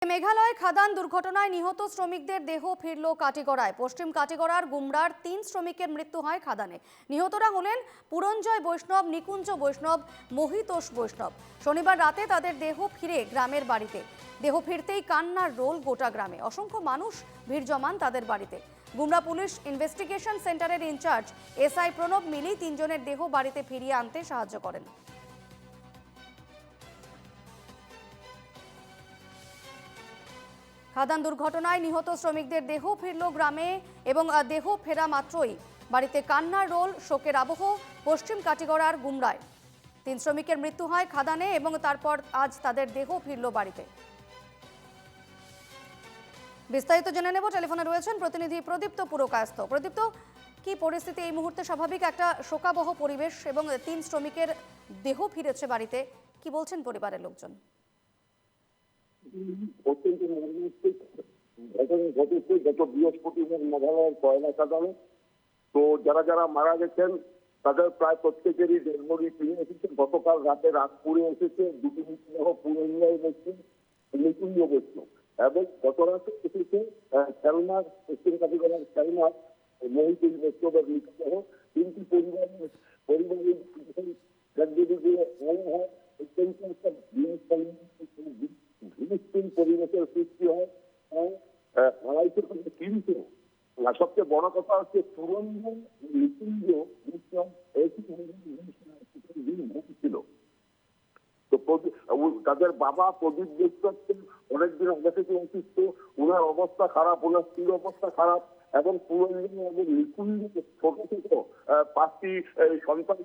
মেঘালয় খাদান দুর্ঘটনায় নিহত শ্রমিকদের দেহ ফিরল কাটিগড়ায়। পশ্চিম কাটিগড়ার গুমরার ৩ শ্রমিকের মৃত্যু হয় খাদানে। নিহতরা হলেন পুরঞ্জয় বৈষ্ণব, নিকুঞ্জ বৈষ্ণব, মহিতোষ বৈষ্ণব। শনিবার রাতে তাদের দেহ ফিরে গ্রামের বাড়িতে। দেহ ফিরতেই কান্নার রোল গোটা গ্রামে। অসংখ্য মানুষ ভিড় জমান তাদের বাড়িতে। গুমরা পুলিশ ইনভেস্টিগেশন সেন্টারের ইনচার্জ এসআই প্রণব মিলি ৩ জনের দেহ বাড়িতে ফিরিয়ে আনতে সাহায্য করেন। খাদান দুর্ঘটনায় নিহত শ্রমিকদের দেহ ফিরল গ্রামে এবং দেহ ফেরা মাত্রই বাড়িতে কান্নার রোল, শোকের আবহ পশ্চিম কাটিগড়ার গুমরায়। ৩ শ্রমিকের মৃত্যু হয় খাদানে এবং তারপর আজ তাদের দেহ ফিরল বাড়িতে। বিস্তারিত জেনে নেব, টেলিফোনে রয়েছেন প্রতিনিধি প্রদীপ্ত পুরকায়স্থ। প্রদীপ্ত, কি পরিস্থিতি এই মুহূর্তে? স্বাভাবিক একটা শোকাবহ পরিবেশ এবং ৩ শ্রমিকের দেহ ফিরেছে বাড়িতে, কি বলছেন পরিবারের লোকজন? অত্যন্ত মর্মান্তিক ঘটনা ঘটেছে গত বৃহস্পতিবার মেঘালয়ের কয়লা খাদানে। তো যারা যারা মারা গেছেন তাদের প্রায় প্রত্যেকেরই ডেড বডি ফিরে এসেছে। গতকাল রাতে রাতপুরে এসেছে দুটি মৃতদেহ, পুরঞ্জয় বৈষ্ণব, নিকুঞ্জ বৈষ্ণব, এবং গত রাতে এসেছে খেলনার পশ্চিম কাটিগড়ার খেলনার মহিতোষ বৈষ্ণবের মৃতদেহ। কিন্তু পরিবারের হয় অত্যন্ত একটা পরিবেশের সৃষ্টি হয়। আড়াইশো থেকে ৩০০। সবচেয়ে বড় কথা হচ্ছে পুরঞ্জন নিকুঞ্জ ছিল। তো তাদের বাবা প্রদীপ বৈষ্ণব অনেকদিন আগে থেকে অসুস্থ, ওনার অবস্থা খারাপ, ওনার স্ত্রীর অবস্থা খারাপ, এবং পুরঞ্জন এবং নিকুঞ্জ ছোট ছোট 5টি সন্তান।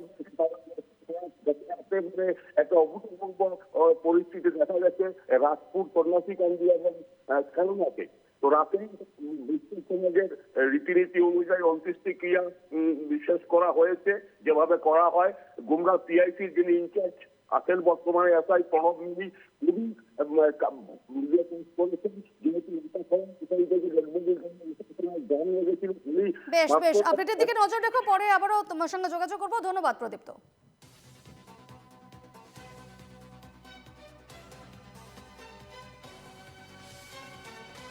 একটা অভূতপূর্ব পরিস্থিতি দেখা গেছে রাজপুর, সন্ন্যাসী কান্দি এবং খেলনাতে। তো রাতে মুসলিম সমাজের রীতিনীতি অনুযায়ী অন্ত্যেষ্টিক্রিয়া বিশেষ করা হয়েছে, যেভাবে করা হয়। গুমরা পিআইসির যিনি ইনচার্জ আছেন বর্তমানে এসআই প্রণব মিলি, উনি বেশ বেশ, আপডেটের দিকে নজর রেখো, পরে আবারও তোমার সঙ্গে যোগাযোগ করবো। ধন্যবাদ প্রদীপ্ত।